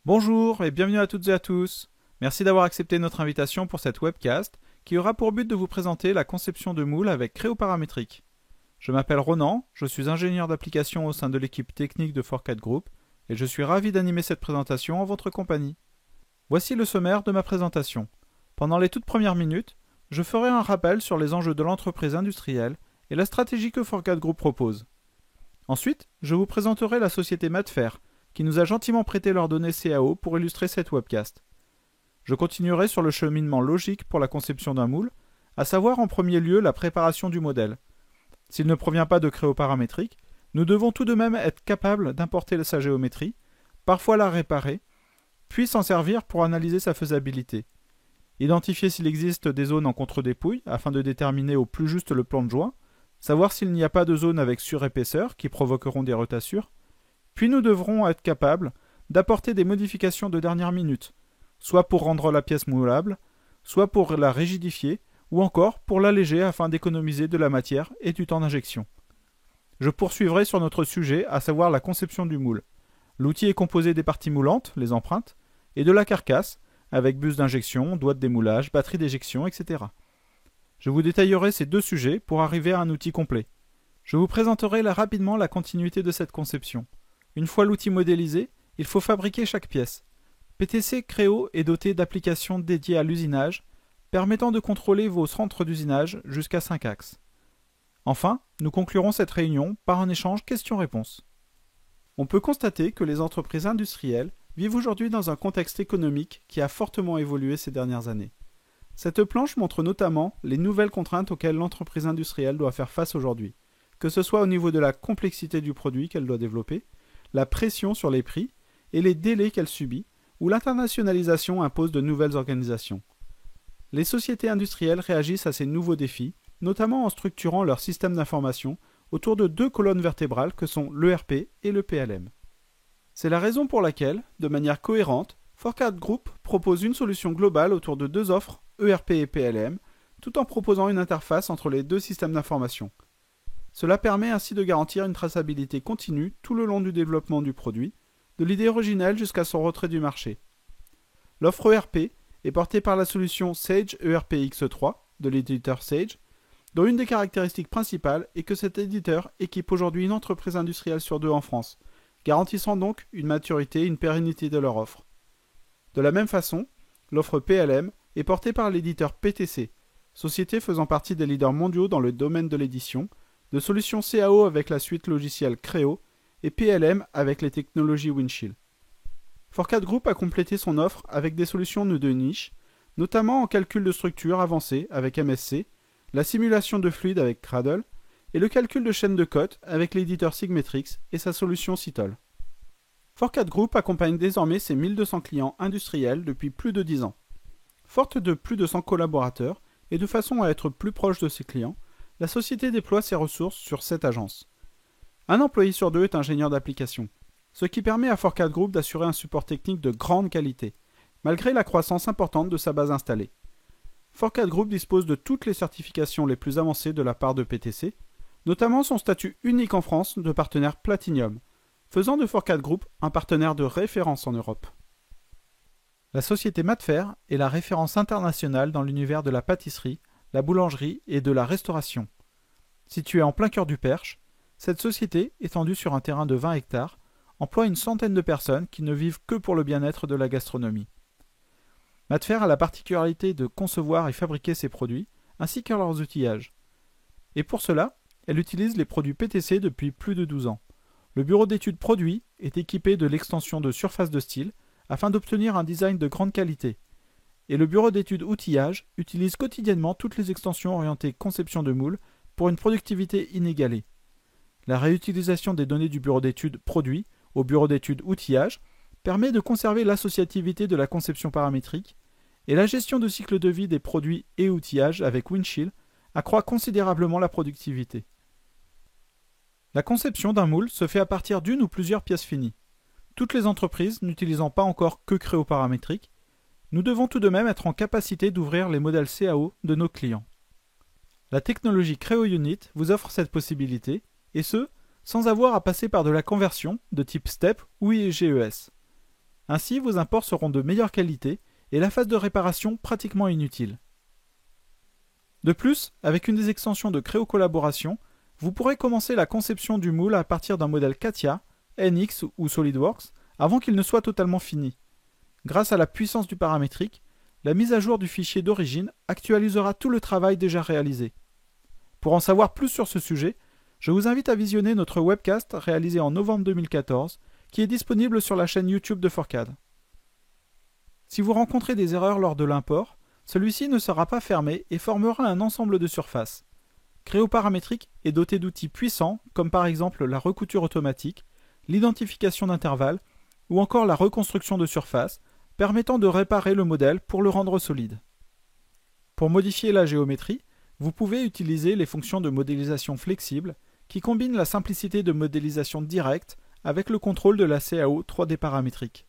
Bonjour et bienvenue à toutes et à tous. Merci d'avoir accepté notre invitation pour cette webcast qui aura pour but de vous présenter la conception de moules avec Créoparamétrique. Je m'appelle Ronan, je suis ingénieur d'application au sein de l'équipe technique de Forcat Group et je suis ravi d'animer cette présentation en votre compagnie. Voici le sommaire de ma présentation. Pendant les toutes premières minutes, je ferai un rappel sur les enjeux de l'entreprise industrielle et la stratégie que Forcat Group propose. Ensuite, je vous présenterai la société Matfer, qui nous a gentiment prêté leurs données CAO pour illustrer cette webcast. Je continuerai sur le cheminement logique pour la conception d'un moule, à savoir en premier lieu la préparation du modèle. S'il ne provient pas de créoparamétrique, nous devons tout de même être capables d'importer sa géométrie, parfois la réparer, puis s'en servir pour analyser sa faisabilité. Identifier s'il existe des zones en contre-dépouille afin de déterminer au plus juste le plan de joint, savoir s'il n'y a pas de zones avec surépaisseur qui provoqueront des retassures, puis nous devrons être capables d'apporter des modifications de dernière minute, soit pour rendre la pièce moulable, soit pour la rigidifier, ou encore pour l'alléger afin d'économiser de la matière et du temps d'injection. Je poursuivrai sur notre sujet, à savoir la conception du moule. L'outil est composé des parties moulantes, les empreintes, et de la carcasse, avec bus d'injection, doigts de démoulage, batterie d'éjection, etc. Je vous détaillerai ces deux sujets pour arriver à un outil complet. Je vous présenterai là rapidement la continuité de cette conception. Une fois l'outil modélisé, il faut fabriquer chaque pièce. PTC Creo est doté d'applications dédiées à l'usinage, permettant de contrôler vos centres d'usinage jusqu'à 5 axes. Enfin, nous conclurons cette réunion par un échange questions-réponses. On peut constater que les entreprises industrielles vivent aujourd'hui dans un contexte économique qui a fortement évolué ces dernières années. Cette planche montre notamment les nouvelles contraintes auxquelles l'entreprise industrielle doit faire face aujourd'hui, que ce soit au niveau de la complexité du produit qu'elle doit développer, la pression sur les prix et les délais qu'elle subit, ou l'internationalisation impose de nouvelles organisations. Les sociétés industrielles réagissent à ces nouveaux défis, notamment en structurant leur système d'information autour de deux colonnes vertébrales que sont l'ERP et le PLM. C'est la raison pour laquelle, de manière cohérente, Forcat Group propose une solution globale autour de deux offres, ERP et PLM, tout en proposant une interface entre les deux systèmes d'information. Cela permet ainsi de garantir une traçabilité continue tout le long du développement du produit, de l'idée originelle jusqu'à son retrait du marché. L'offre ERP est portée par la solution Sage ERP X3 de l'éditeur Sage, dont une des caractéristiques principales est que cet éditeur équipe aujourd'hui une entreprise industrielle sur deux en France, garantissant donc une maturité et une pérennité de leur offre. De la même façon, l'offre PLM est portée par l'éditeur PTC, société faisant partie des leaders mondiaux dans le domaine de l'édition, de solutions CAO avec la suite logicielle Creo et PLM avec les technologies Windchill. Forcat Group a complété son offre avec des solutions de niche, notamment en calcul de structure avancé avec MSC, la simulation de fluide avec Cradle et le calcul de chaîne de cote avec l'éditeur Sigmetrix et sa solution Citol. Forcat Group accompagne désormais ses 1200 clients industriels depuis plus de 10 ans. Forte de plus de 100 collaborateurs et de façon à être plus proche de ses clients, la société déploie ses ressources sur 7 agences. Un employé sur deux est ingénieur d'application, ce qui permet à Forcat Group d'assurer un support technique de grande qualité, malgré la croissance importante de sa base installée. Forcat Group dispose de toutes les certifications les plus avancées de la part de PTC, notamment son statut unique en France de partenaire Platinum, faisant de Forcat Group un partenaire de référence en Europe. La société Matfer est la référence internationale dans l'univers de la pâtisserie, la boulangerie et de la restauration. Située en plein cœur du Perche, cette société, étendue sur un terrain de 20 hectares, emploie une centaine de personnes qui ne vivent que pour le bien-être de la gastronomie. Matfer a la particularité de concevoir et fabriquer ses produits, ainsi que leurs outillages. Et pour cela, elle utilise les produits PTC depuis plus de 12 ans. Le bureau d'études produits est équipé de l'extension de surface de style afin d'obtenir un design de grande qualité. Et le bureau d'études outillage utilise quotidiennement toutes les extensions orientées conception de moule pour une productivité inégalée. La réutilisation des données du bureau d'études produits au bureau d'études outillage permet de conserver l'associativité de la conception paramétrique et la gestion de cycle de vie des produits et outillages avec Windchill accroît considérablement la productivité. La conception d'un moule se fait à partir d'une ou plusieurs pièces finies. Toutes les entreprises n'utilisant pas encore que créoparamétrique, nous devons tout de même être en capacité d'ouvrir les modèles CAO de nos clients. La technologie CreoUnit vous offre cette possibilité, et ce, sans avoir à passer par de la conversion de type STEP ou IGES. Ainsi, vos imports seront de meilleure qualité et la phase de réparation pratiquement inutile. De plus, avec une des extensions de Creo Collaboration, vous pourrez commencer la conception du moule à partir d'un modèle CATIA, NX ou SolidWorks avant qu'il ne soit totalement fini. Grâce à la puissance du paramétrique, la mise à jour du fichier d'origine actualisera tout le travail déjà réalisé. Pour en savoir plus sur ce sujet, je vous invite à visionner notre webcast réalisé en novembre 2014 qui est disponible sur la chaîne YouTube de Forcad. Si vous rencontrez des erreurs lors de l'import, celui-ci ne sera pas fermé et formera un ensemble de surfaces. Creo Paramétrique est doté d'outils puissants comme par exemple la recouture automatique, l'identification d'intervalles ou encore la reconstruction de surface, permettant de réparer le modèle pour le rendre solide. Pour modifier la géométrie, vous pouvez utiliser les fonctions de modélisation flexible qui combinent la simplicité de modélisation directe avec le contrôle de la CAO 3D paramétrique.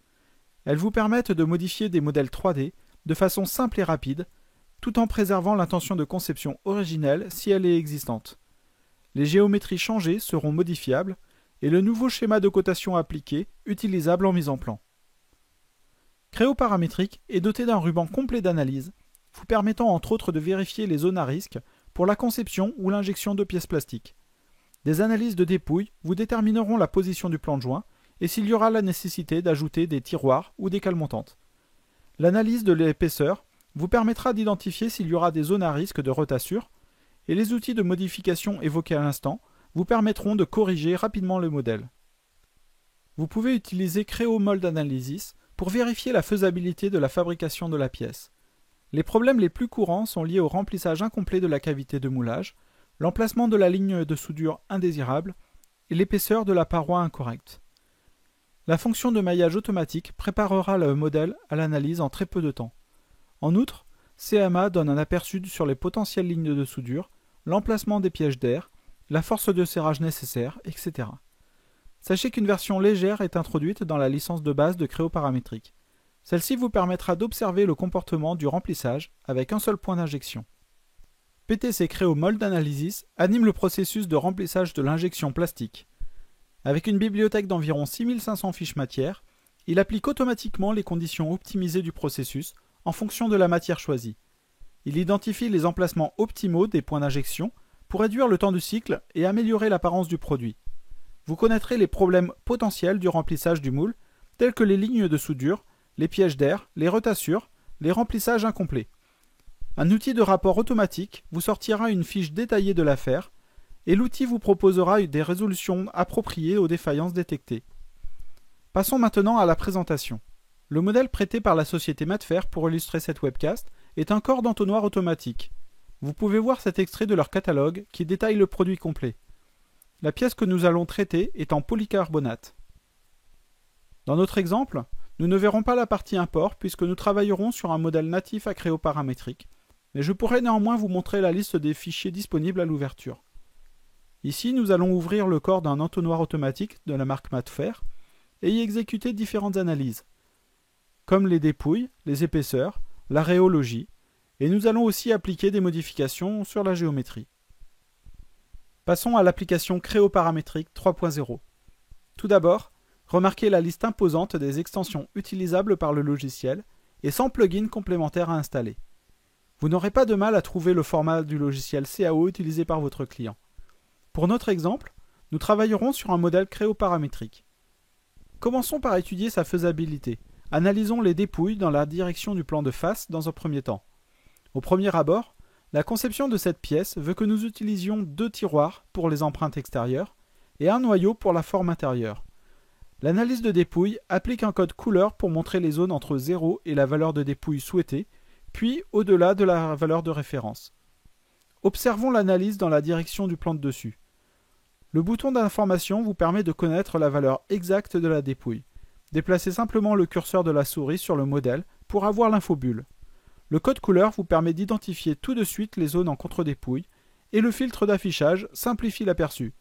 Elles vous permettent de modifier des modèles 3D de façon simple et rapide, tout en préservant l'intention de conception originelle si elle est existante. Les géométries changées seront modifiables et le nouveau schéma de cotation appliqué utilisable en mise en plan. Creo Paramétrique est doté d'un ruban complet d'analyse, vous permettant entre autres de vérifier les zones à risque pour la conception ou l'injection de pièces plastiques. Des analyses de dépouille vous détermineront la position du plan de joint et s'il y aura la nécessité d'ajouter des tiroirs ou des cales montantes. L'analyse de l'épaisseur vous permettra d'identifier s'il y aura des zones à risque de retassure et les outils de modification évoqués à l'instant vous permettront de corriger rapidement le modèle. Vous pouvez utiliser Creo Mold Analysis pour vérifier la faisabilité de la fabrication de la pièce. Les problèmes les plus courants sont liés au remplissage incomplet de la cavité de moulage, l'emplacement de la ligne de soudure indésirable et l'épaisseur de la paroi incorrecte. La fonction de maillage automatique préparera le modèle à l'analyse en très peu de temps. En outre, CMA donne un aperçu sur les potentielles lignes de soudure, l'emplacement des pièges d'air, la force de serrage nécessaire, etc. Sachez qu'une version légère est introduite dans la licence de base de Creo Paramétrique. Celle-ci vous permettra d'observer le comportement du remplissage avec un seul point d'injection. PTC Creo Mold Analysis anime le processus de remplissage de l'injection plastique. Avec une bibliothèque d'environ 6500 fiches matière, il applique automatiquement les conditions optimisées du processus en fonction de la matière choisie. Il identifie les emplacements optimaux des points d'injection pour réduire le temps du cycle et améliorer l'apparence du produit. Vous connaîtrez les problèmes potentiels du remplissage du moule, tels que les lignes de soudure, les pièges d'air, les retassures, les remplissages incomplets. Un outil de rapport automatique vous sortira une fiche détaillée de l'affaire et l'outil vous proposera des résolutions appropriées aux défaillances détectées. Passons maintenant à la présentation. Le modèle prêté par la société Matfer pour illustrer cette webcast est un corps d'entonnoir automatique. Vous pouvez voir cet extrait de leur catalogue qui détaille le produit complet. La pièce que nous allons traiter est en polycarbonate. Dans notre exemple, nous ne verrons pas la partie import puisque nous travaillerons sur un modèle natif à Creo Paramétrique, mais je pourrais néanmoins vous montrer la liste des fichiers disponibles à l'ouverture. Ici, nous allons ouvrir le corps d'un entonnoir automatique de la marque Matfer et y exécuter différentes analyses, comme les dépouilles, les épaisseurs, la rhéologie, et nous allons aussi appliquer des modifications sur la géométrie. Passons à l'application Creo Paramétrique 3.0. Tout d'abord, remarquez la liste imposante des extensions utilisables par le logiciel et sans plugin complémentaire à installer. Vous n'aurez pas de mal à trouver le format du logiciel CAO utilisé par votre client. Pour notre exemple, nous travaillerons sur un modèle Creo Paramétrique. Commençons par étudier sa faisabilité. Analysons les dépouilles dans la direction du plan de face dans un premier temps. Au premier abord, la conception de cette pièce veut que nous utilisions 2 tiroirs pour les empreintes extérieures et un noyau pour la forme intérieure. L'analyse de dépouille applique un code couleur pour montrer les zones entre 0 et la valeur de dépouille souhaitée, puis au-delà de la valeur de référence. Observons l'analyse dans la direction du plan de dessus. Le bouton d'information vous permet de connaître la valeur exacte de la dépouille. Déplacez simplement le curseur de la souris sur le modèle pour avoir l'infobulle. Le code couleur vous permet d'identifier tout de suite les zones en contre-dépouille et le filtre d'affichage simplifie l'aperçu.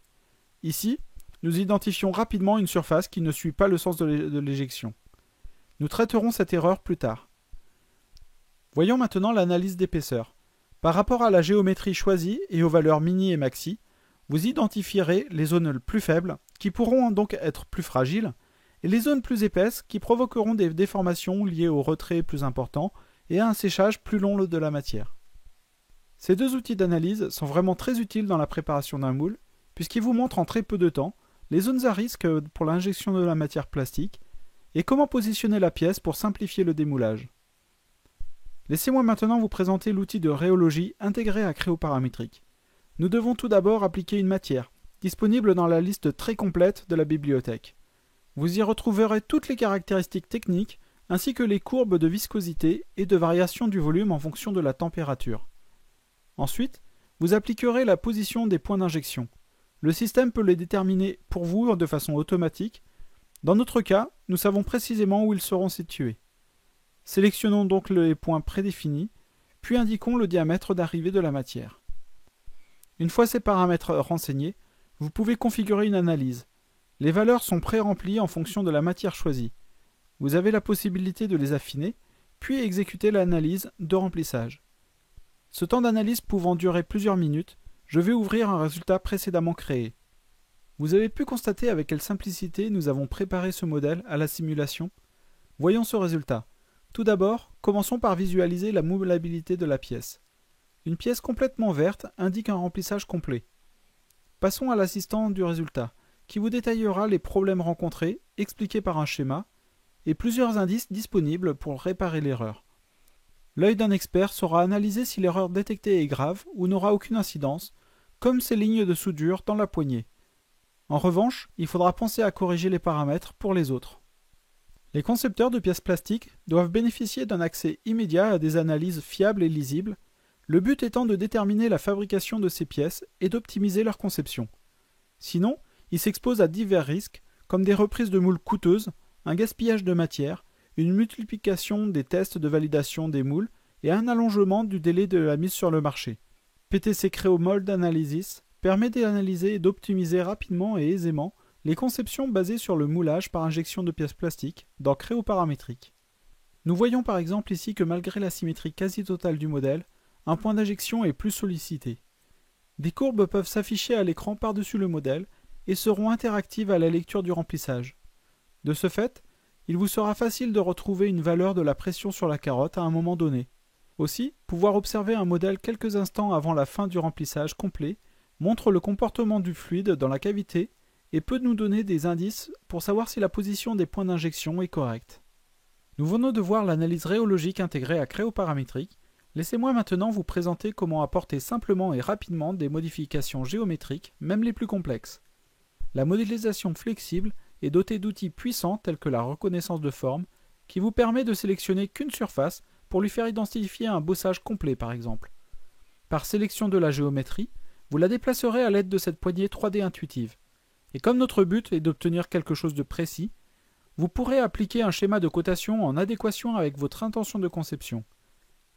Ici, nous identifions rapidement une surface qui ne suit pas le sens de l'éjection. Nous traiterons cette erreur plus tard. Voyons maintenant l'analyse d'épaisseur. Par rapport à la géométrie choisie et aux valeurs mini et maxi, vous identifierez les zones plus faibles, qui pourront donc être plus fragiles, et les zones plus épaisses qui provoqueront des déformations liées au retrait plus important et à un séchage plus long de la matière. Ces deux outils d'analyse sont vraiment très utiles dans la préparation d'un moule, puisqu'ils vous montrent en très peu de temps les zones à risque pour l'injection de la matière plastique et comment positionner la pièce pour simplifier le démoulage. Laissez-moi maintenant vous présenter l'outil de rhéologie intégré à Créoparamétrique. Nous devons tout d'abord appliquer une matière, disponible dans la liste très complète de la bibliothèque. Vous y retrouverez toutes les caractéristiques techniques ainsi que les courbes de viscosité et de variation du volume en fonction de la température. Ensuite, vous appliquerez la position des points d'injection. Le système peut les déterminer pour vous de façon automatique. Dans notre cas, nous savons précisément où ils seront situés. Sélectionnons donc les points prédéfinis, puis indiquons le diamètre d'arrivée de la matière. Une fois ces paramètres renseignés, vous pouvez configurer une analyse. Les valeurs sont pré-remplies en fonction de la matière choisie. Vous avez la possibilité de les affiner, puis exécuter l'analyse de remplissage. Ce temps d'analyse pouvant durer plusieurs minutes, je vais ouvrir un résultat précédemment créé. Vous avez pu constater avec quelle simplicité nous avons préparé ce modèle à la simulation. Voyons ce résultat. Tout d'abord, commençons par visualiser la moulabilité de la pièce. Une pièce complètement verte indique un remplissage complet. Passons à l'assistant du résultat, qui vous détaillera les problèmes rencontrés, expliqués par un schéma, et plusieurs indices disponibles pour réparer l'erreur. L'œil d'un expert saura analyser si l'erreur détectée est grave ou n'aura aucune incidence, comme ces lignes de soudure dans la poignée. En revanche, il faudra penser à corriger les paramètres pour les autres. Les concepteurs de pièces plastiques doivent bénéficier d'un accès immédiat à des analyses fiables et lisibles, le but étant de déterminer la fabrication de ces pièces et d'optimiser leur conception. Sinon, ils s'exposent à divers risques, comme des reprises de moules coûteuses, un gaspillage de matière, une multiplication des tests de validation des moules et un allongement du délai de la mise sur le marché. PTC Creo Mold Analysis permet d'analyser et d'optimiser rapidement et aisément les conceptions basées sur le moulage par injection de pièces plastiques dans Créoparamétrique. Nous voyons par exemple ici que malgré la symétrie quasi totale du modèle, un point d'injection est plus sollicité. Des courbes peuvent s'afficher à l'écran par-dessus le modèle et seront interactives à la lecture du remplissage. De ce fait, il vous sera facile de retrouver une valeur de la pression sur la carotte à un moment donné. Aussi, pouvoir observer un modèle quelques instants avant la fin du remplissage complet montre le comportement du fluide dans la cavité et peut nous donner des indices pour savoir si la position des points d'injection est correcte. Nous venons de voir l'analyse rhéologique intégrée à Créoparamétrique. Laissez-moi maintenant vous présenter comment apporter simplement et rapidement des modifications géométriques, même les plus complexes. La modélisation flexible est dotée d'outils puissants tels que la reconnaissance de forme, qui vous permet de sélectionner qu'une surface pour lui faire identifier un bossage complet par exemple. Par sélection de la géométrie, vous la déplacerez à l'aide de cette poignée 3D intuitive. Et comme notre but est d'obtenir quelque chose de précis, vous pourrez appliquer un schéma de cotation en adéquation avec votre intention de conception.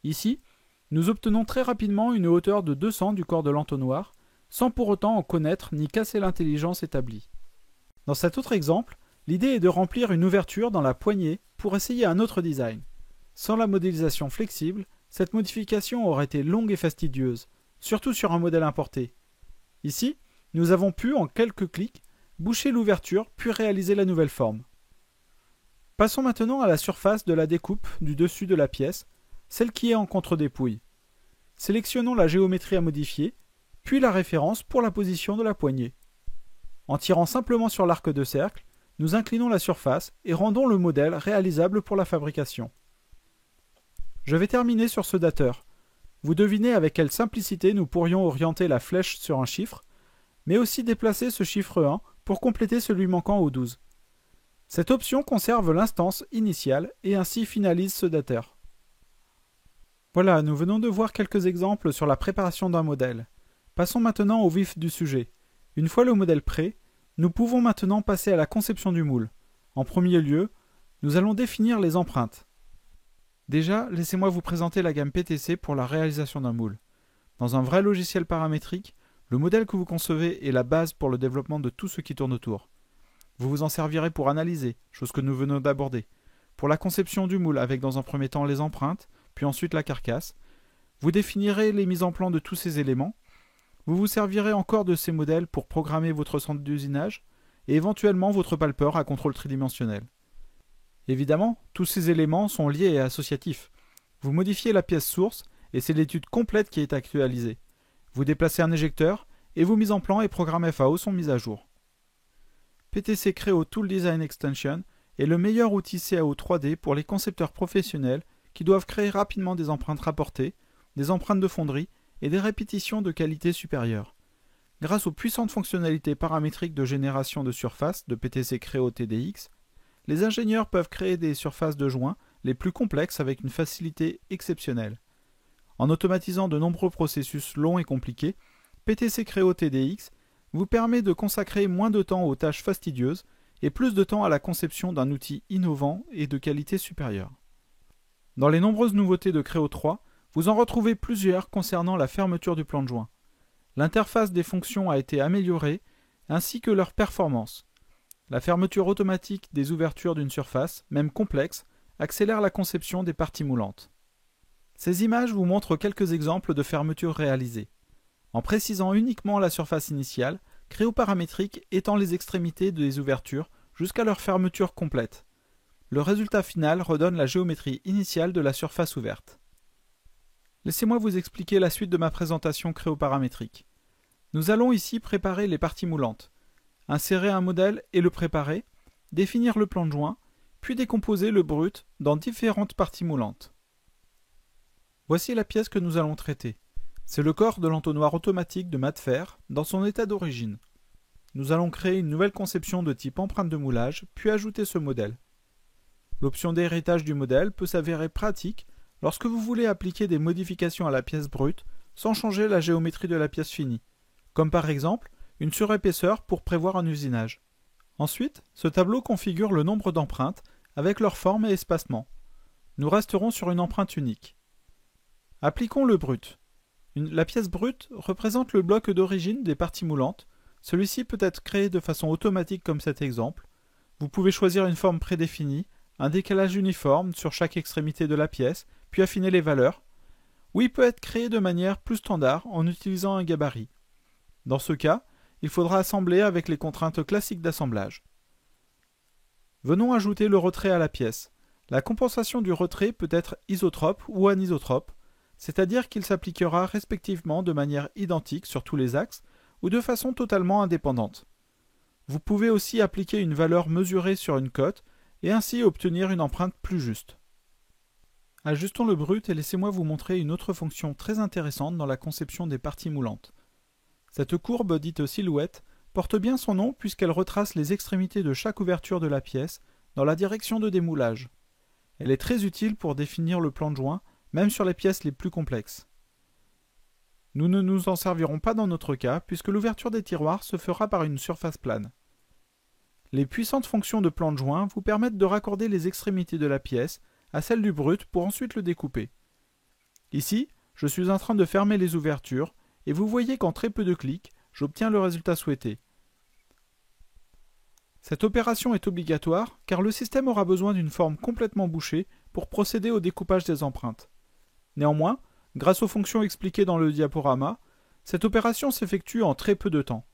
Ici, nous obtenons très rapidement une hauteur de 200 du corps de l'entonnoir, sans pour autant en connaître ni casser l'intelligence établie. Dans cet autre exemple, l'idée est de remplir une ouverture dans la poignée pour essayer un autre design. Sans la modélisation flexible, cette modification aurait été longue et fastidieuse, surtout sur un modèle importé. Ici, nous avons pu, en quelques clics, boucher l'ouverture puis réaliser la nouvelle forme. Passons maintenant à la surface de la découpe du dessus de la pièce, celle qui est en contre-dépouille. Sélectionnons la géométrie à modifier, puis la référence pour la position de la poignée. En tirant simplement sur l'arc de cercle, nous inclinons la surface et rendons le modèle réalisable pour la fabrication. Je vais terminer sur ce dateur. Vous devinez avec quelle simplicité nous pourrions orienter la flèche sur un chiffre, mais aussi déplacer ce chiffre 1 pour compléter celui manquant au 12. Cette option conserve l'instance initiale et ainsi finalise ce dateur. Voilà, nous venons de voir quelques exemples sur la préparation d'un modèle. Passons maintenant au vif du sujet. Une fois le modèle prêt, nous pouvons maintenant passer à la conception du moule. En premier lieu, nous allons définir les empreintes. Déjà, laissez-moi vous présenter la gamme PTC pour la réalisation d'un moule. Dans un vrai logiciel paramétrique, le modèle que vous concevez est la base pour le développement de tout ce qui tourne autour. Vous vous en servirez pour analyser, chose que nous venons d'aborder. Pour la conception du moule avec dans un premier temps les empreintes, puis ensuite la carcasse. Vous définirez les mises en plan de tous ces éléments. Vous vous servirez encore de ces modèles pour programmer votre centre d'usinage et éventuellement votre palpeur à contrôle tridimensionnel. Évidemment, tous ces éléments sont liés et associatifs. Vous modifiez la pièce source et c'est l'étude complète qui est actualisée. Vous déplacez un éjecteur et vos mises en plan et programmes FAO sont mis à jour. PTC Creo Tool Design Extension est le meilleur outil CAO 3D pour les concepteurs professionnels qui doivent créer rapidement des empreintes rapportées, des empreintes de fonderie et des répétitions de qualité supérieure. Grâce aux puissantes fonctionnalités paramétriques de génération de surface de PTC Creo TDX, les ingénieurs peuvent créer des surfaces de joints les plus complexes avec une facilité exceptionnelle. En automatisant de nombreux processus longs et compliqués, PTC Creo TDX vous permet de consacrer moins de temps aux tâches fastidieuses et plus de temps à la conception d'un outil innovant et de qualité supérieure. Dans les nombreuses nouveautés de Creo 3, vous en retrouvez plusieurs concernant la fermeture du plan de joint. L'interface des fonctions a été améliorée, ainsi que leur performance. La fermeture automatique des ouvertures d'une surface, même complexe, accélère la conception des parties moulantes. Ces images vous montrent quelques exemples de fermetures réalisées. En précisant uniquement la surface initiale, Creo Paramétrique étend les extrémités des ouvertures jusqu'à leur fermeture complète. Le résultat final redonne la géométrie initiale de la surface ouverte. Laissez-moi vous expliquer la suite de ma présentation Creo Paramétrique. Nous allons ici préparer les parties moulantes, insérer un modèle et le préparer, définir le plan de joint, puis décomposer le brut dans différentes parties moulantes. Voici la pièce que nous allons traiter. C'est le corps de l'entonnoir automatique de mat de fer dans son état d'origine. Nous allons créer une nouvelle conception de type empreinte de moulage, puis ajouter ce modèle. L'option d'héritage du modèle peut s'avérer pratique lorsque vous voulez appliquer des modifications à la pièce brute sans changer la géométrie de la pièce finie, comme par exemple une surépaisseur pour prévoir un usinage. Ensuite, ce tableau configure le nombre d'empreintes avec leur forme et espacement. Nous resterons sur une empreinte unique. Appliquons le brut. La pièce brute représente le bloc d'origine des parties moulantes. Celui-ci peut être créé de façon automatique comme cet exemple. Vous pouvez choisir une forme prédéfinie, un décalage uniforme sur chaque extrémité de la pièce, puis affiner les valeurs. Ou il peut être créé de manière plus standard en utilisant un gabarit. Dans ce cas, il faudra assembler avec les contraintes classiques d'assemblage. Venons ajouter le retrait à la pièce. La compensation du retrait peut être isotrope ou anisotrope, c'est-à-dire qu'il s'appliquera respectivement de manière identique sur tous les axes ou de façon totalement indépendante. Vous pouvez aussi appliquer une valeur mesurée sur une cote et ainsi obtenir une empreinte plus juste. Ajustons le brut et laissez-moi vous montrer une autre fonction très intéressante dans la conception des parties moulantes. Cette courbe, dite silhouette, porte bien son nom puisqu'elle retrace les extrémités de chaque ouverture de la pièce dans la direction de démoulage. Elle est très utile pour définir le plan de joint, même sur les pièces les plus complexes. Nous ne nous en servirons pas dans notre cas, puisque l'ouverture des tiroirs se fera par une surface plane. Les puissantes fonctions de plan de joint vous permettent de raccorder les extrémités de la pièce à celles du brut pour ensuite le découper. Ici, je suis en train de fermer les ouvertures, et vous voyez qu'en très peu de clics, j'obtiens le résultat souhaité. Cette opération est obligatoire, car le système aura besoin d'une forme complètement bouchée pour procéder au découpage des empreintes. Néanmoins, grâce aux fonctions expliquées dans le diaporama, cette opération s'effectue en très peu de temps.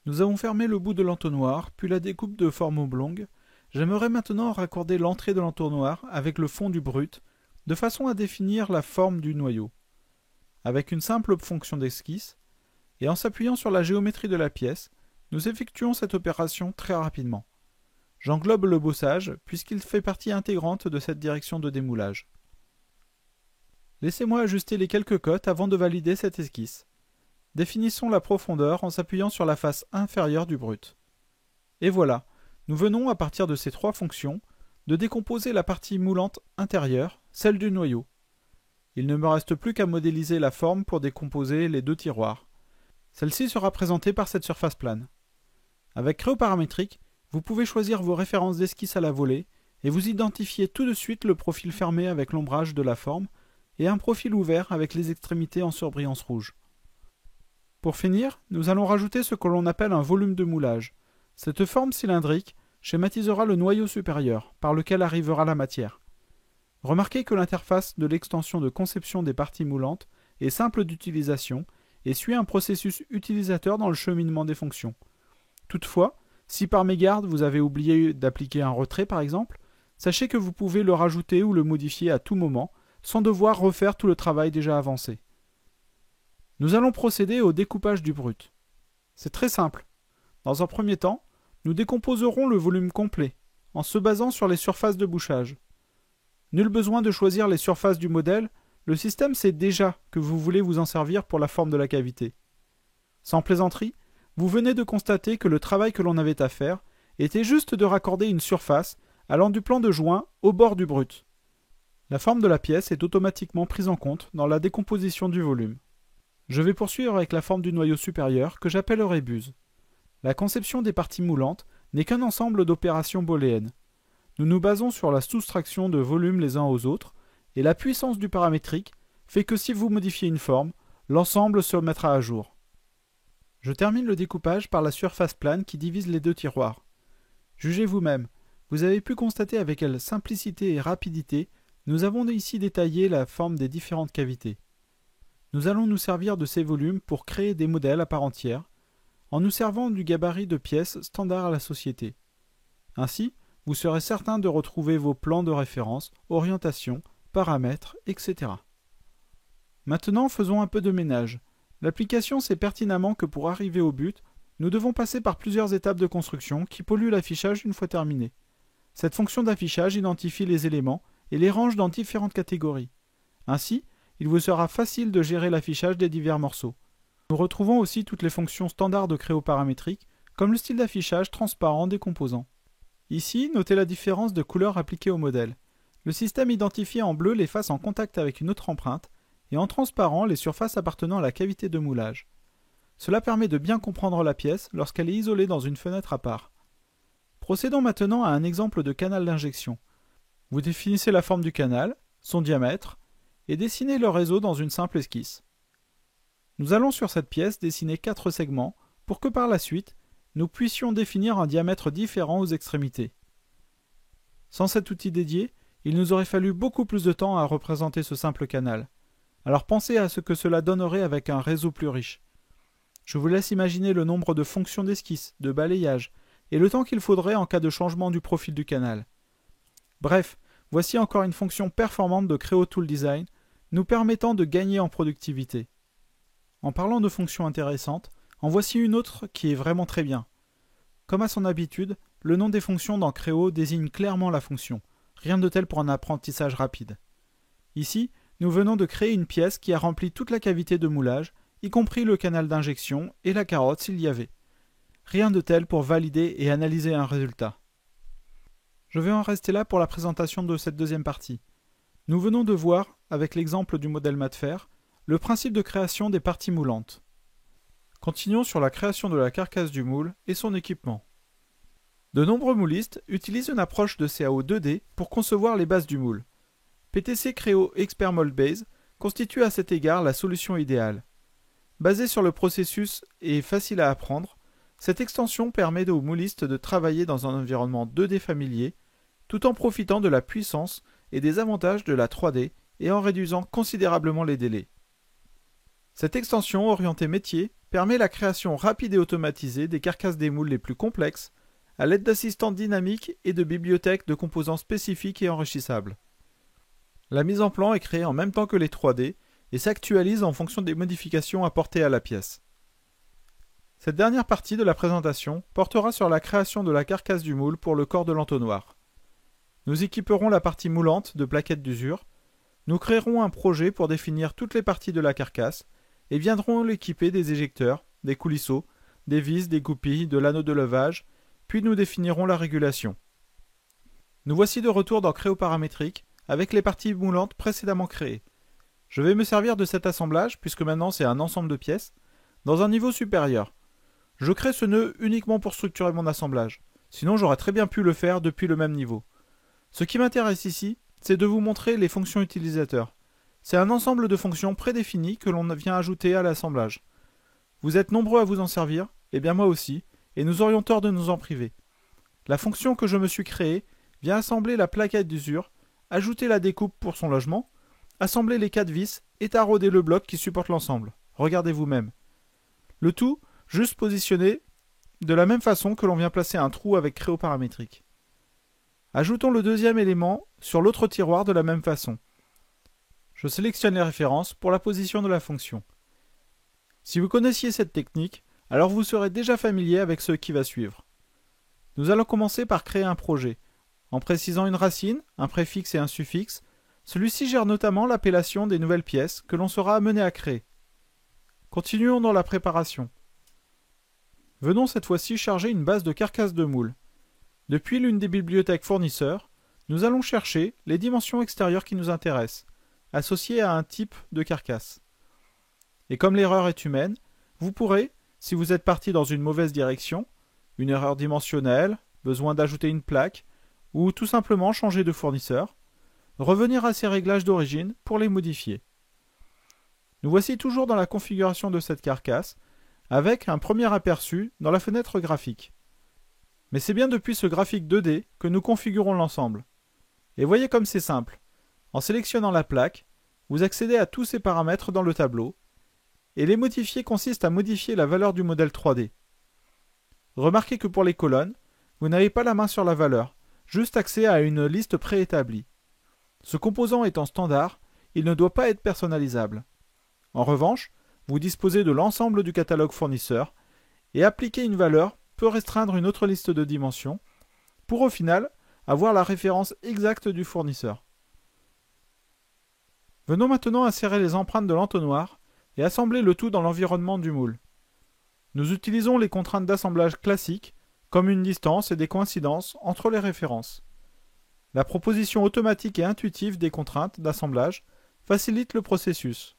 Nous avons fermé le bout de l'entonnoir, puis la découpe de forme oblongue. J'aimerais maintenant raccorder l'entrée de l'entonnoir avec le fond du brut, de façon à définir la forme du noyau. Avec une simple fonction d'esquisse, et en s'appuyant sur la géométrie de la pièce, nous effectuons cette opération très rapidement. J'englobe le bossage, puisqu'il fait partie intégrante de cette direction de démoulage. Laissez-moi ajuster les quelques cotes avant de valider cette esquisse. Définissons la profondeur en s'appuyant sur la face inférieure du brut. Et voilà, nous venons à partir de ces trois fonctions de décomposer la partie moulante intérieure, celle du noyau. Il ne me reste plus qu'à modéliser la forme pour décomposer les deux tiroirs. Celle-ci sera présentée par cette surface plane. Avec Creo Paramétrique, vous pouvez choisir vos références d'esquisse à la volée et vous identifiez tout de suite le profil fermé avec l'ombrage de la forme et un profil ouvert avec les extrémités en surbrillance rouge. Pour finir, nous allons rajouter ce que l'on appelle un volume de moulage. Cette forme cylindrique schématisera le noyau supérieur, par lequel arrivera la matière. Remarquez que l'interface de l'extension de conception des parties moulantes est simple d'utilisation et suit un processus utilisateur dans le cheminement des fonctions. Toutefois, Si par mégarde vous avez oublié d'appliquer un retrait par exemple, sachez que vous pouvez le rajouter ou le modifier à tout moment, sans devoir refaire tout le travail déjà avancé. Nous allons procéder au découpage du brut. C'est très simple. Dans un premier temps, nous décomposerons le volume complet, en se basant sur les surfaces de bouchage. Nul besoin de choisir les surfaces du modèle, le système sait déjà que vous voulez vous en servir pour la forme de la cavité. Sans plaisanterie, vous venez de constater que le travail que l'on avait à faire était juste de raccorder une surface allant du plan de joint au bord du brut. La forme de la pièce est automatiquement prise en compte dans la décomposition du volume. Je vais poursuivre avec la forme du noyau supérieur que j'appellerai buse. La conception des parties moulantes n'est qu'un ensemble d'opérations booléennes. Nous nous basons sur la soustraction de volumes les uns aux autres, et la puissance du paramétrique fait que si vous modifiez une forme, l'ensemble se mettra à jour. Je termine le découpage par la surface plane qui divise les deux tiroirs. Jugez vous-même, vous avez pu constater avec quelle simplicité et rapidité nous avons ici détaillé la forme des différentes cavités. Nous allons nous servir de ces volumes pour créer des modèles à part entière, en nous servant du gabarit de pièces standard à la société. Ainsi, vous serez certain de retrouver vos plans de référence, orientation, paramètres, etc. Maintenant, faisons un peu de ménage. L'application sait pertinemment que pour arriver au but, nous devons passer par plusieurs étapes de construction qui polluent l'affichage une fois terminé. Cette fonction d'affichage identifie les éléments et les range dans différentes catégories. Ainsi, il vous sera facile de gérer l'affichage des divers morceaux. Nous retrouvons aussi toutes les fonctions standards de Creo paramétrique, comme le style d'affichage transparent des composants. Ici, notez la différence de couleur appliquée au modèle. Le système identifie en bleu les faces en contact avec une autre empreinte, et en transparent les surfaces appartenant à la cavité de moulage. Cela permet de bien comprendre la pièce lorsqu'elle est isolée dans une fenêtre à part. Procédons maintenant à un exemple de canal d'injection. Vous définissez la forme du canal, son diamètre, et dessinez le réseau dans une simple esquisse. Nous allons sur cette pièce dessiner 4 segments pour que par la suite, nous puissions définir un diamètre différent aux extrémités. Sans cet outil dédié, il nous aurait fallu beaucoup plus de temps à représenter ce simple canal. Alors pensez à ce que cela donnerait avec un réseau plus riche. Je vous laisse imaginer le nombre de fonctions d'esquisse, de balayage, et le temps qu'il faudrait en cas de changement du profil du canal. Bref, voici encore une fonction performante de Creo Tool Design, nous permettant de gagner en productivité. En parlant de fonctions intéressantes, en voici une autre qui est vraiment très bien. Comme à son habitude, le nom des fonctions dans Creo désigne clairement la fonction, rien de tel pour un apprentissage rapide. Ici, nous venons de créer une pièce qui a rempli toute la cavité de moulage, y compris le canal d'injection et la carotte s'il y avait. Rien de tel pour valider et analyser un résultat. Je vais en rester là pour la présentation de cette deuxième partie. Nous venons de voir, avec l'exemple du modèle Matfer, le principe de création des parties moulantes. Continuons sur la création de la carcasse du moule et son équipement. De nombreux moulistes utilisent une approche de CAO 2D pour concevoir les bases du moule. PTC Creo Expert Mold Base constitue à cet égard la solution idéale. Basée sur le processus et facile à apprendre, cette extension permet aux moulistes de travailler dans un environnement 2D familier, tout en profitant de la puissance et des avantages de la 3D et en réduisant considérablement les délais. Cette extension orientée métier permet la création rapide et automatisée des carcasses des moules les plus complexes, à l'aide d'assistants dynamiques et de bibliothèques de composants spécifiques et enrichissables. La mise en plan est créée en même temps que les 3D et s'actualise en fonction des modifications apportées à la pièce. Cette dernière partie de la présentation portera sur la création de la carcasse du moule pour le corps de l'entonnoir. Nous équiperons la partie moulante de plaquettes d'usure, nous créerons un projet pour définir toutes les parties de la carcasse et viendrons l'équiper des éjecteurs, des coulisseaux, des vis, des goupilles, de l'anneau de levage, puis nous définirons la régulation. Nous voici de retour dans Creo paramétrique avec les parties moulantes précédemment créées. Je vais me servir de cet assemblage, puisque maintenant c'est un ensemble de pièces, dans un niveau supérieur. Je crée ce nœud uniquement pour structurer mon assemblage, sinon j'aurais très bien pu le faire depuis le même niveau. Ce qui m'intéresse ici, c'est de vous montrer les fonctions utilisateurs. C'est un ensemble de fonctions prédéfinies que l'on vient ajouter à l'assemblage. Vous êtes nombreux à vous en servir, et bien moi aussi, et nous aurions tort de nous en priver. La fonction que je me suis créée vient assembler la plaquette d'usure, ajouter la découpe pour son logement, assembler les 4 vis et tarauder le bloc qui supporte l'ensemble. Regardez vous-même. Le tout, juste positionné de la même façon que l'on vient placer un trou avec Créo paramétrique. Ajoutons le deuxième élément sur l'autre tiroir de la même façon. Je sélectionne les références pour la position de la fonction. Si vous connaissiez cette technique, alors vous serez déjà familier avec ce qui va suivre. Nous allons commencer par créer un projet. En précisant une racine, un préfixe et un suffixe, celui-ci gère notamment l'appellation des nouvelles pièces que l'on sera amené à créer. Continuons dans la préparation. Venons cette fois-ci charger une base de carcasse de moule. Depuis l'une des bibliothèques fournisseurs, nous allons chercher les dimensions extérieures qui nous intéressent, associées à un type de carcasse. Et comme l'erreur est humaine, vous pourrez, si vous êtes parti dans une mauvaise direction, une erreur dimensionnelle, besoin d'ajouter une plaque, ou tout simplement changer de fournisseur, revenir à ces réglages d'origine pour les modifier. Nous voici toujours dans la configuration de cette carcasse, avec un premier aperçu dans la fenêtre graphique. Mais c'est bien depuis ce graphique 2D que nous configurons l'ensemble. Et voyez comme c'est simple. En sélectionnant la plaque, vous accédez à tous ces paramètres dans le tableau, et les modifier consiste à modifier la valeur du modèle 3D. Remarquez que pour les colonnes, vous n'avez pas la main sur la valeur, juste accès à une liste préétablie. Ce composant étant standard, il ne doit pas être personnalisable. En revanche, vous disposez de l'ensemble du catalogue fournisseur, et appliquer une valeur peut restreindre une autre liste de dimensions, pour au final avoir la référence exacte du fournisseur. Venons maintenant insérer les empreintes de l'entonnoir et assembler le tout dans l'environnement du moule. Nous utilisons les contraintes d'assemblage classiques, comme une distance et des coïncidences entre les références. La proposition automatique et intuitive des contraintes d'assemblage facilite le processus.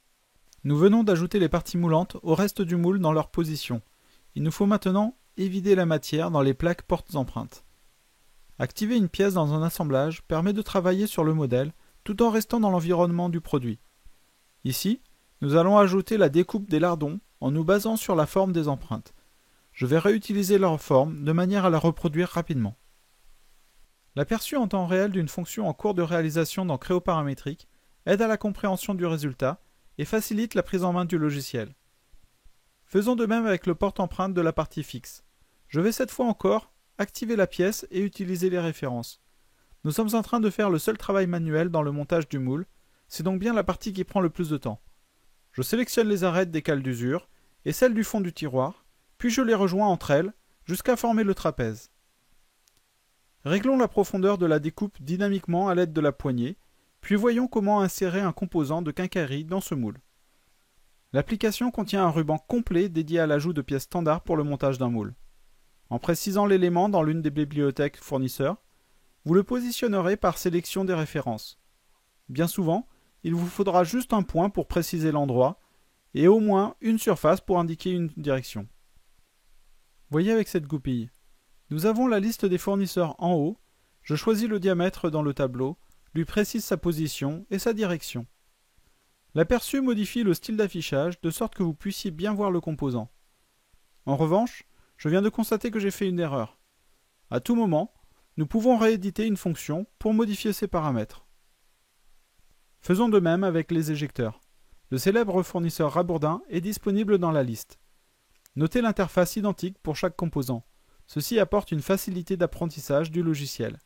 Nous venons d'ajouter les parties moulantes au reste du moule dans leur position. Il nous faut maintenant évider la matière dans les plaques porte-empreintes. Activer une pièce dans un assemblage permet de travailler sur le modèle tout en restant dans l'environnement du produit. Ici, nous allons ajouter la découpe des lardons en nous basant sur la forme des empreintes. Je vais réutiliser leur forme de manière à la reproduire rapidement. L'aperçu en temps réel d'une fonction en cours de réalisation dans Créo paramétrique aide à la compréhension du résultat et facilite la prise en main du logiciel. Faisons de même avec le porte-empreinte de la partie fixe. Je vais cette fois encore activer la pièce et utiliser les références. Nous sommes en train de faire le seul travail manuel dans le montage du moule, c'est donc bien la partie qui prend le plus de temps. Je sélectionne les arêtes des cales d'usure et celles du fond du tiroir, puis je les rejoins entre elles jusqu'à former le trapèze. Réglons la profondeur de la découpe dynamiquement à l'aide de la poignée, puis voyons comment insérer un composant de quincaillerie dans ce moule. L'application contient un ruban complet dédié à l'ajout de pièces standards pour le montage d'un moule. En précisant l'élément dans l'une des bibliothèques fournisseurs, vous le positionnerez par sélection des références. Bien souvent, il vous faudra juste un point pour préciser l'endroit et au moins une surface pour indiquer une direction. Voyez avec cette goupille. Nous avons la liste des fournisseurs en haut, je choisis le diamètre dans le tableau, lui précise sa position et sa direction. L'aperçu modifie le style d'affichage de sorte que vous puissiez bien voir le composant. En revanche, je viens de constater que j'ai fait une erreur. À tout moment, nous pouvons rééditer une fonction pour modifier ses paramètres. Faisons de même avec les éjecteurs. Le célèbre fournisseur Rabourdin est disponible dans la liste. Notez l'interface identique pour chaque composant. Ceci apporte une facilité d'apprentissage du logiciel.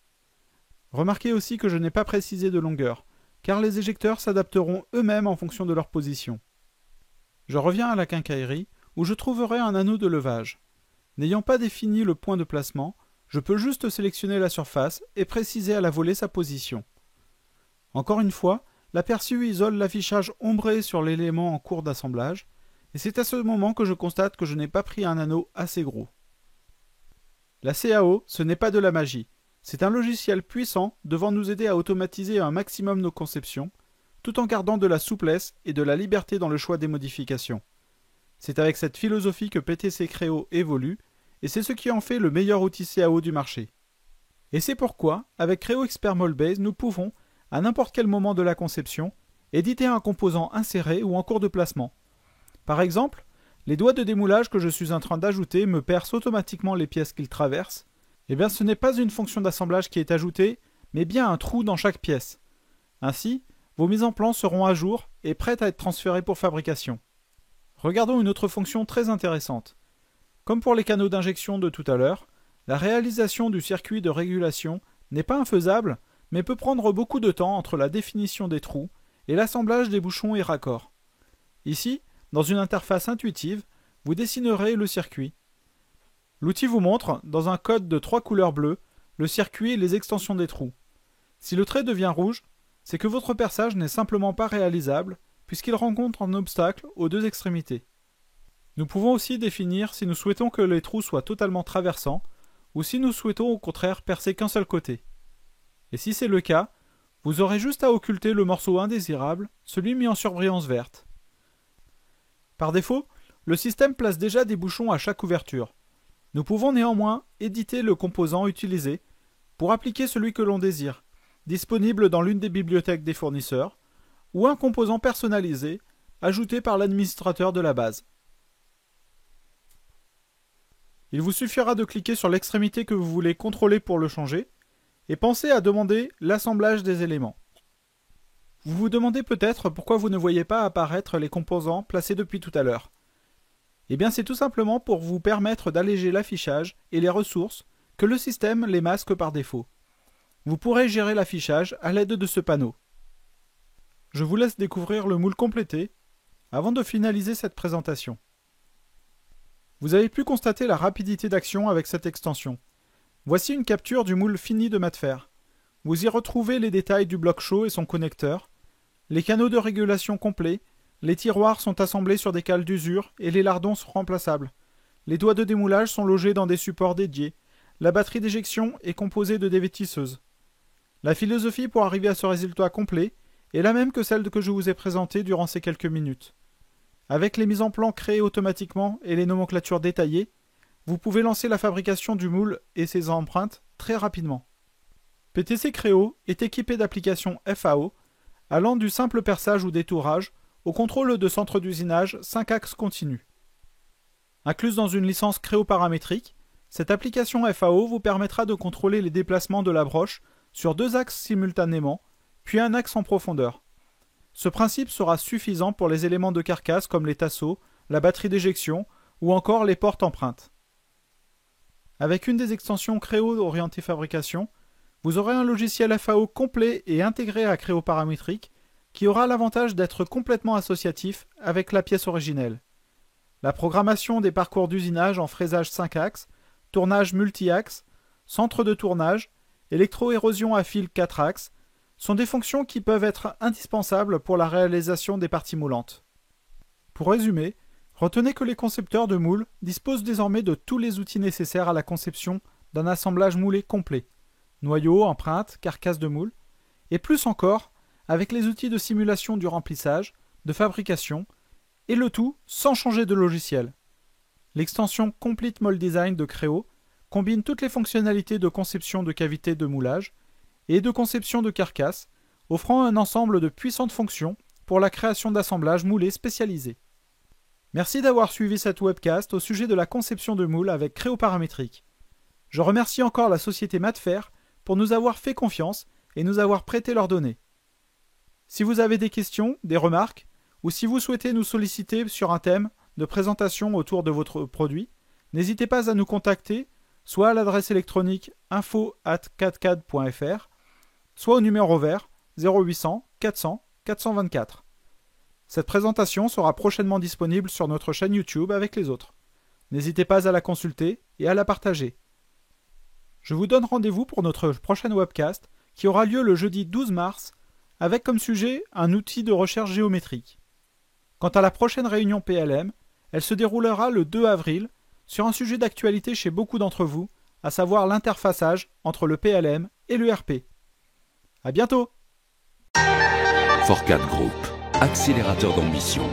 Remarquez aussi que je n'ai pas précisé de longueur, car les éjecteurs s'adapteront eux-mêmes en fonction de leur position. Je reviens à la quincaillerie, où je trouverai un anneau de levage. N'ayant pas défini le point de placement, je peux juste sélectionner la surface et préciser à la volée sa position. Encore une fois, l'aperçu isole l'affichage ombré sur l'élément en cours d'assemblage, et c'est à ce moment que je constate que je n'ai pas pris un anneau assez gros. La CAO, ce n'est pas de la magie. C'est un logiciel puissant devant nous aider à automatiser un maximum nos conceptions, tout en gardant de la souplesse et de la liberté dans le choix des modifications. C'est avec cette philosophie que PTC Créo évolue, et c'est ce qui en fait le meilleur outil CAO du marché. Et c'est pourquoi, avec Créo Expert Moldbase, nous pouvons, à n'importe quel moment de la conception, éditer un composant inséré ou en cours de placement. Par exemple, les doigts de démoulage que je suis en train d'ajouter me percent automatiquement les pièces qu'ils traversent. Eh bien, ce n'est pas une fonction d'assemblage qui est ajoutée, mais bien un trou dans chaque pièce. Ainsi, vos mises en plan seront à jour et prêtes à être transférées pour fabrication. Regardons une autre fonction très intéressante. Comme pour les canaux d'injection de tout à l'heure, la réalisation du circuit de régulation n'est pas infaisable, mais peut prendre beaucoup de temps entre la définition des trous et l'assemblage des bouchons et raccords. Ici, dans une interface intuitive, vous dessinerez le circuit. L'outil vous montre, dans un code de 3 couleurs bleues, le circuit et les extensions des trous. Si le trait devient rouge, c'est que votre perçage n'est simplement pas réalisable, puisqu'il rencontre un obstacle aux deux extrémités. Nous pouvons aussi définir si nous souhaitons que les trous soient totalement traversants, ou si nous souhaitons au contraire percer qu'un seul côté. Et si c'est le cas, vous aurez juste à occulter le morceau indésirable, celui mis en surbrillance verte. Par défaut, le système place déjà des bouchons à chaque ouverture. Nous pouvons néanmoins éditer le composant utilisé pour appliquer celui que l'on désire, disponible dans l'une des bibliothèques des fournisseurs, ou un composant personnalisé ajouté par l'administrateur de la base. Il vous suffira de cliquer sur l'extrémité que vous voulez contrôler pour le changer, et pensez à demander l'assemblage des éléments. Vous vous demandez peut-être pourquoi vous ne voyez pas apparaître les composants placés depuis tout à l'heure. Eh bien c'est tout simplement pour vous permettre d'alléger l'affichage et les ressources que le système les masque par défaut. Vous pourrez gérer l'affichage à l'aide de ce panneau. Je vous laisse découvrir le moule complété avant de finaliser cette présentation. Vous avez pu constater la rapidité d'action avec cette extension. Voici une capture du moule fini de Matfer. Vous y retrouvez les détails du bloc chaud et son connecteur, les canaux de régulation complets, les tiroirs sont assemblés sur des cales d'usure et les lardons sont remplaçables. Les doigts de démoulage sont logés dans des supports dédiés. La batterie d'éjection est composée de dévêtisseuses. La philosophie pour arriver à ce résultat complet est la même que celle que je vous ai présentée durant ces quelques minutes. Avec les mises en plan créées automatiquement et les nomenclatures détaillées, vous pouvez lancer la fabrication du moule et ses empreintes très rapidement. PTC Creo est équipé d'applications FAO, allant du simple perçage ou détourage au contrôle de centre d'usinage 5 axes continus. Incluse dans une licence Creo paramétrique, cette application FAO vous permettra de contrôler les déplacements de la broche sur 2 axes simultanément, puis un axe en profondeur. Ce principe sera suffisant pour les éléments de carcasse comme les tasseaux, la batterie d'éjection ou encore les portes empreintes. Avec une des extensions Creo orientée fabrication, vous aurez un logiciel FAO complet et intégré à Creo paramétrique qui aura l'avantage d'être complètement associatif avec la pièce originelle. La programmation des parcours d'usinage en fraisage 5 axes, tournage multi-axe, centre de tournage, électro-érosion à fil 4 axes sont des fonctions qui peuvent être indispensables pour la réalisation des parties moulantes. Pour résumer, retenez que les concepteurs de moules disposent désormais de tous les outils nécessaires à la conception d'un assemblage moulé complet, noyau, empreinte, carcasse de moule, et plus encore avec les outils de simulation du remplissage, de fabrication, et le tout sans changer de logiciel. L'extension Complete Mold Design de Creo combine toutes les fonctionnalités de conception de cavités de moulage et de conception de carcasse, offrant un ensemble de puissantes fonctions pour la création d'assemblages moulés spécialisés. Merci d'avoir suivi cette webcast au sujet de la conception de moules avec Creo paramétrique. Je remercie encore la société Matfer pour nous avoir fait confiance et nous avoir prêté leurs données. Si vous avez des questions, des remarques, ou si vous souhaitez nous solliciter sur un thème de présentation autour de votre produit, n'hésitez pas à nous contacter, soit à l'adresse électronique info@4cad.fr, soit au numéro vert 0800 400 424. Cette présentation sera prochainement disponible sur notre chaîne YouTube avec les autres. N'hésitez pas à la consulter et à la partager. Je vous donne rendez-vous pour notre prochaine webcast qui aura lieu le jeudi 12 mars avec comme sujet un outil de recherche géométrique. Quant à la prochaine réunion PLM, elle se déroulera le 2 avril sur un sujet d'actualité chez beaucoup d'entre vous, à savoir l'interfaçage entre le PLM et le RP. À bientôt! 4CAD Group, accélérateur d'ambition.